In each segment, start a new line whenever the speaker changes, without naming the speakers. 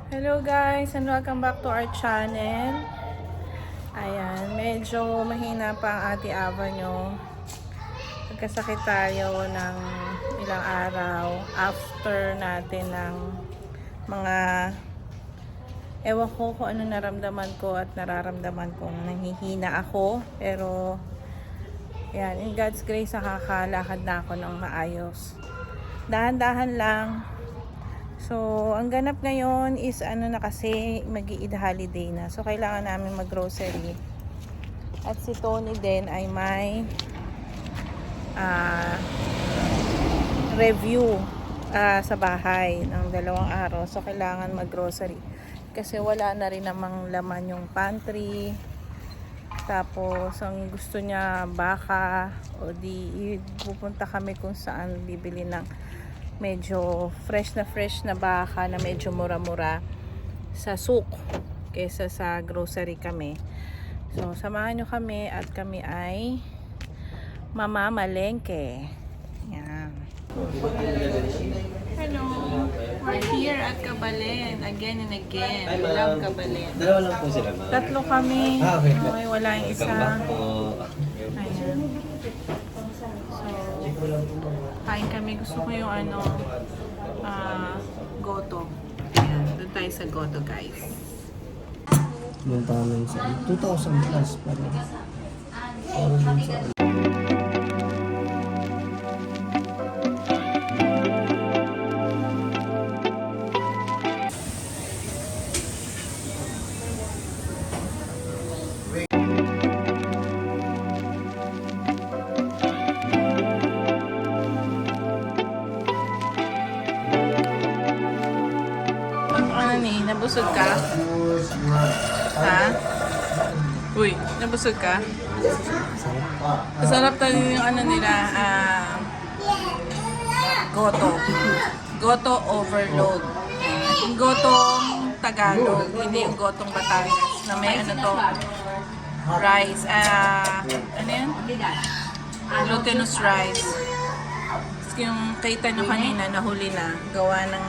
Hello guys and welcome back to our channel. Ayan, medyo mahina pa ang Ate Ava nyo. Nagkasakit tayo ng ilang araw after natin ng mga ewan ko kung ano naramdaman ko at nararamdaman kong nanghihina ako. Pero ayan, in God's grace nakakalakad na ako ng maayos. Dahan-dahan lang. So, ang ganap ngayon is na kasi mag-Eid holiday na. So, kailangan namin mag-grocery. At si Tony din ay may review sa bahay ng 2 araw. So, kailangan mag-grocery. Kasi wala na rin namang laman yung pantry. Tapos, ang gusto niya baka o di pupunta kami kung saan bibili ng medyo fresh na baka na medyo mura-mura sa souk kesa sa grocery kami. So, samahan nyo kami at kami ay mamamalengke. Yan. Hello! We're here at Kabalen. Again and again. We love Kabalen.
Dalawa lang po sila, ma'am.
3 kami.
Okay.
Okay, wala yung isa. Ayan. Kain kami. Gusto ko yung goto. Ayan, doon tayo sa goto, guys.
Yung namin sa 2,000 plus para dun sa
Nabusog ka? Ha? Uy, nabusog ka? Masarap talaga yung nila, goto. Goto overload. Yung gotong Tagalog, hindi yung gotong Batangas. Na may rice. Ano yan? Glutinous rice. Yung kita nyo kanina, nahuli na. Gawa ng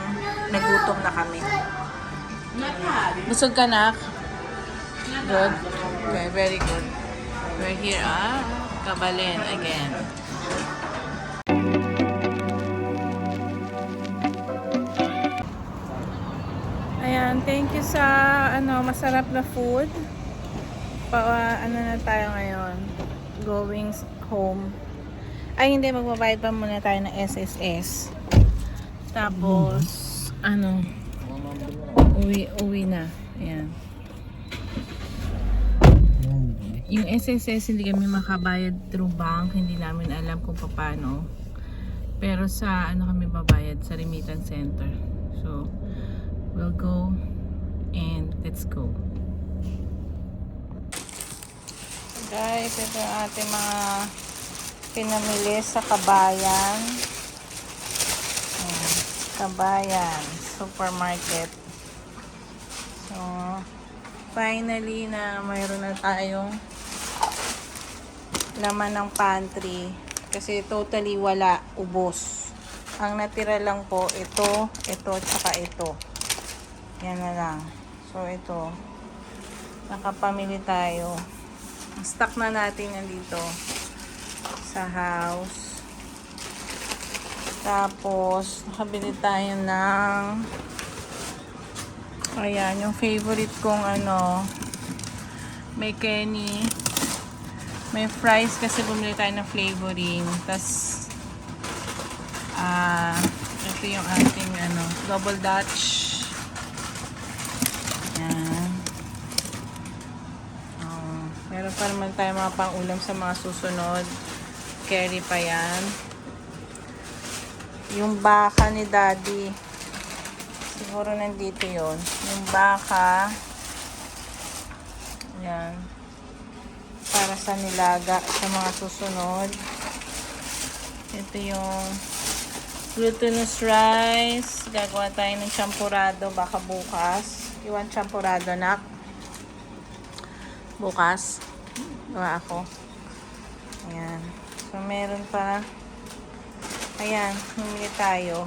nagutom na kami. Busog ka, nak? Good? Okay, very good. We're here at Kabalen again. Ayan, thank you sa masarap na food. Na tayo ngayon? Going home. Ay, hindi, magbabayad pa muna tayo ng SSS. Tapos, uwi na. Ayan. Yung SSS, hindi kami makabayad through bank. Hindi namin alam kung paano. Pero sa kami babayad? Sa remittance center. So, we'll go and let's go. Guys, ito yung ating mga pinamili sa Kabayan. Ayan. Kabayan Supermarket. So, finally na mayroon na tayong laman ng pantry. Kasi totally wala, ubos. Ang natira lang po, ito, tsaka ito. Yan na lang. So, ito. Nakapamili tayo. Stock na natin yan dito sa house. Tapos, nakabili tayo ng ayan, yung favorite kong may Kenny. May fries kasi bumili tayo ng flavoring. Tapos, ito yung ating double Dutch. Ayan. Meron pa naman tayo mga pang-ulam sa mga susunod. Carry pa yan. Yung baka ni Daddy. Siguro nandito yon. Yung baka. Yan. Para sa nilaga sa mga susunod. Ito yung glutinous rice. Gagawa tayo ng champurado baka bukas. Iwan champurado, nak. Bukas. Gawa ako. Ayan. So, meron pa. Ayan. Humili tayo.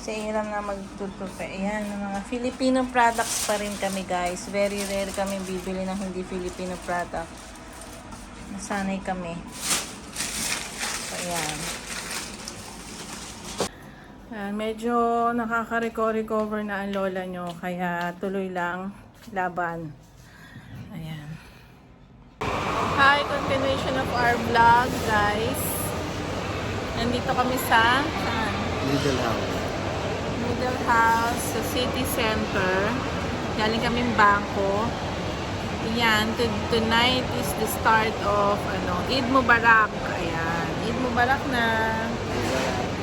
Si Iram na magtutupe. Ayan, mga Filipino products pa rin kami guys. Very rare kami bibili ng hindi Filipino product. Nasanay kami. So, ayan. Ayan, medyo nakaka-recover na ang lola nyo. Kaya tuloy lang laban. Ayan. Hi, continuation of our vlog guys. Nandito kami sa saan?
Middle house.
Middle House sa City Center. Galing kaming bangko. Ayan, tonight is the start of Eid Mubarak. Ayan, Eid Mubarak na.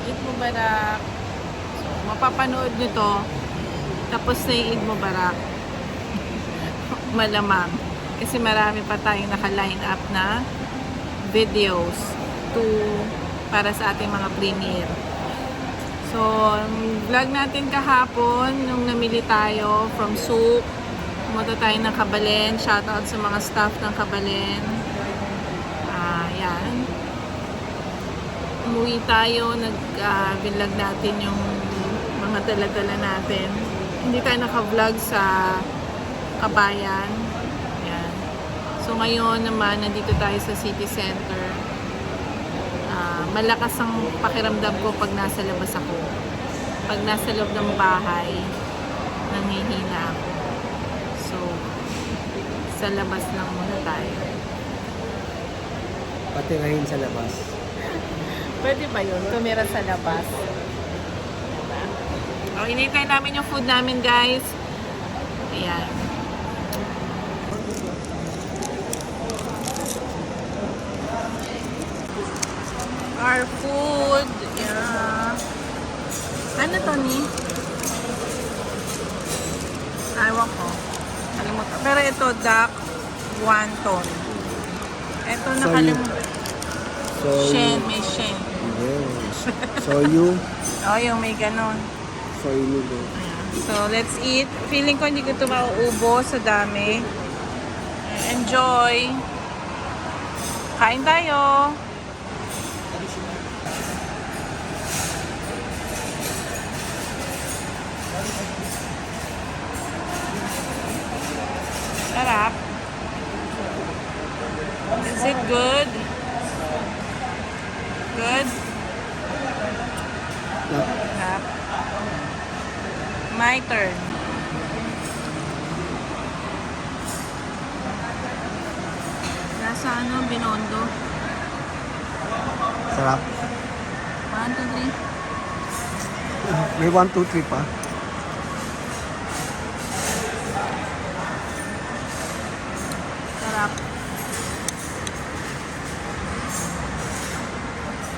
Eid Mubarak. So, mapapanood nyo to. Tapos na yung Eid Mubarak. Malamang. Kasi marami pa tayong naka-line up na videos para sa ating mga premiere. So, vlog natin kahapon nung namili tayo from Souq. Pumunta tayo ng Kabalen. Shoutout sa mga staff ng Kabalen. Yan. Umuwi tayo. Nag-vlog natin yung mga dala-dala natin. Hindi tayo naka-vlog sa Kabayan. Yan. So, ngayon naman, nandito tayo sa City Center. Malakas ang pakiramdam ko pag nasa labas ako. Pag nasa loob ng bahay, nanghihina ako. So, sa labas lang muna tayo.
Patirahin sa labas.
Pwede ba yun? Tumira sa labas. O, hinintay namin yung food namin, guys. Ayan. Our food. Yeah. Ano to ni? Ewan ko. Kalimutan. Pero ito, duck wonton. Ito nakalimutan. Shen, may shen.
Yes. Soyu.
Oh, yung may ganon.
Soyu noodle.
So, let's eat. Feeling ko hindi ko ito mauubos sa dami. Enjoy. Kain tayo. Sarap. Is it good? Good? Sarap. My turn. Nasa Binondo.
Sarap.
1, 2, 3.
May 1, 2, 3 pa.
Sarap.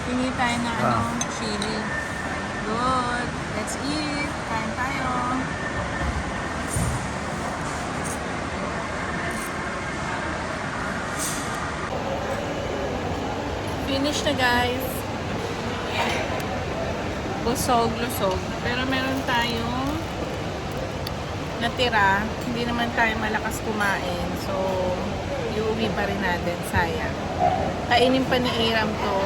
Pingi tayo na chili. Good. Let's eat. Kain tayo. Finish na guys. Busog-lusog. Pero meron tayong natira. Hindi naman tayo malakas kumain. So, iuwi pa rin natin. Sayang. Kainin pa ni Iram to.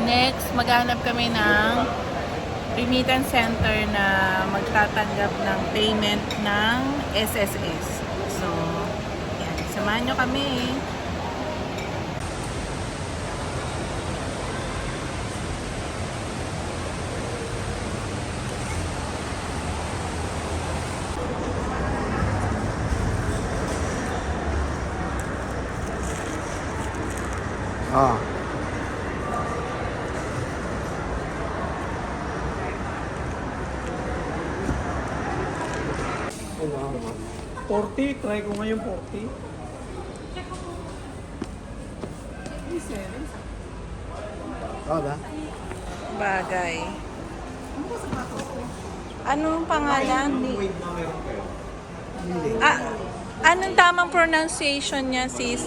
Next, maghanap kami ng remittance center na magtatanggap ng payment ng SSS. So, yan. Samahan nyo kami.
Ah.
Oh, wow. 40, try ko ngayon 40.
Oh, ba?
Bagay. Anong pangalan? Anong tamang pronunciation niya, sis?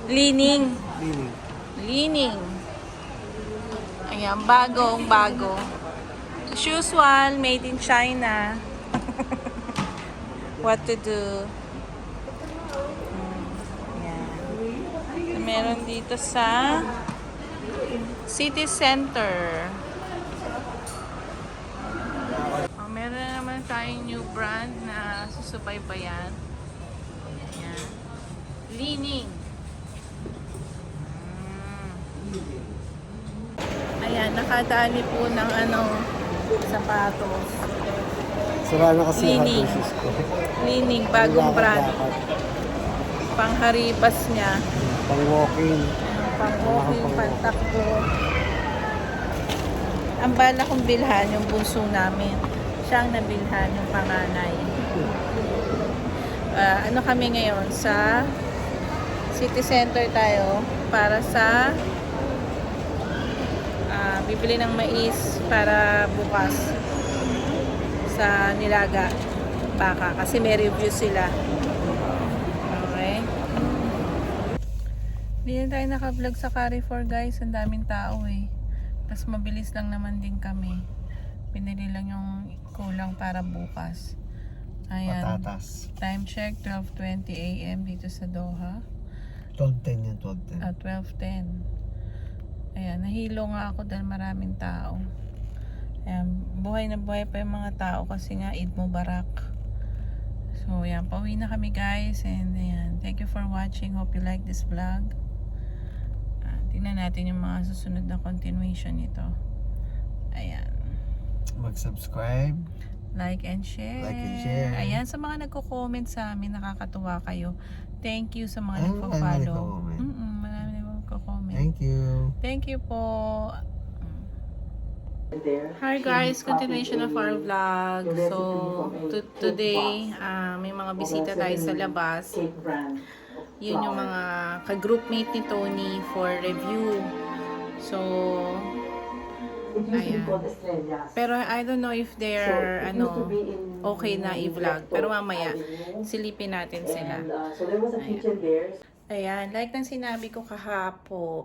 Lining.
Lining.
Lining. Ayan, bagong bago. As usual, made in China. What to do? Ayan. So, meron dito sa City Center. tayong new brand na susubaybayan. Ayan. Leaning. Ayan, nakadali po ng sapatos.
Sira na kasi yung
Leaning.
hard ko.
Leaning, bagong brand.
Lakad-lakad.
Pangharibas niya.
Pang-walking.
Pang-walking, pang-takbo. Ang bala kong bilhan yung bunso namin. Siya ang nabilhan yung panganay. Ano kami ngayon? Sa City Center tayo para sa bibili ng mais para bukas sa Nilaga Baka kasi may review sila. Okay. Hindi na tayo naka-vlog sa Carrefour guys. Ang daming tao eh. Tapos mabilis lang naman din kami. Pinili lang yung kulang para bukas. Ayan.
Patatas.
Time check, 12:20 AM dito sa Doha.
12:10 yan, 12:10.
12:10. Ayan, nahilo nga ako dahil maraming tao. Ayan, buhay na buhay pa yung mga tao kasi nga Eid Mubarak. So, ayan, pauwi na kami guys. And ayan, thank you for watching. Hope you like this vlog. Tingnan natin yung mga susunod na continuation nito. Ayan.
Mag-subscribe.
Like and share.
Like and share.
Ayan, sa mga nagko-comment sa amin, nakakatuwa kayo. Thank you sa mga
Ay,
nagpo-follow.
marami nagko-comment.
Marami nagko-comment.
Thank you.
Thank you po. Hi guys, continuation of our vlog. So, today, may mga bisita tayo sa labas. Yun yung mga ka-groupmate ni Tony for review. So, ayan. Pero I don't know if they're okay na i-vlog. Pero mamaya, silipin natin sila. Ayan, like ng sinabi ko kahapon,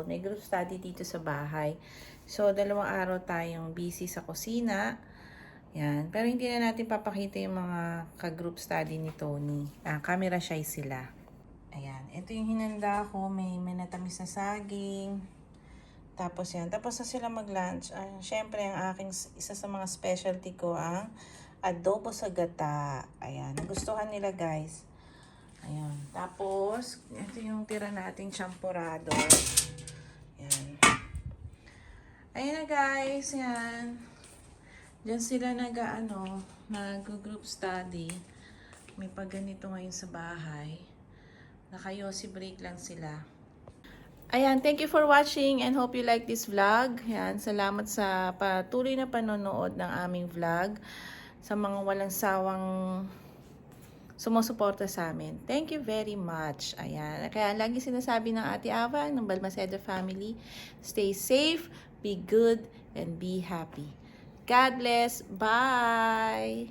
may group study dito sa bahay. So, 2 araw tayong busy sa kusina. Yan. Pero hindi na natin papakita yung mga ka-group study ni Tony. Camera shy sila. Ayan. Ito yung hinanda ko. May natamis na saging. Tapos yan. Tapos na sila mag-lunch. Siyempre, ang aking isa sa mga specialty ko, ang adobo sa gata. Ayan. Nagustuhan nila, guys. Ayan. Tapos, ito yung tira nating champurado. Ayan. Ayan na, guys. Yan. Diyan sila nag-group study. May pagganito ngayon sa bahay. Naka-yosi break lang sila. Ayan, thank you for watching and hope you like this vlog. Ayan, salamat sa patuloy na panonood ng aming vlog. Sa mga walang sawang sumusuporta sa amin. Thank you very much. Ayan, kaya lagi sinasabi ng Ate Ava, ng Balmaceda family, stay safe, be good, and be happy. God bless. Bye!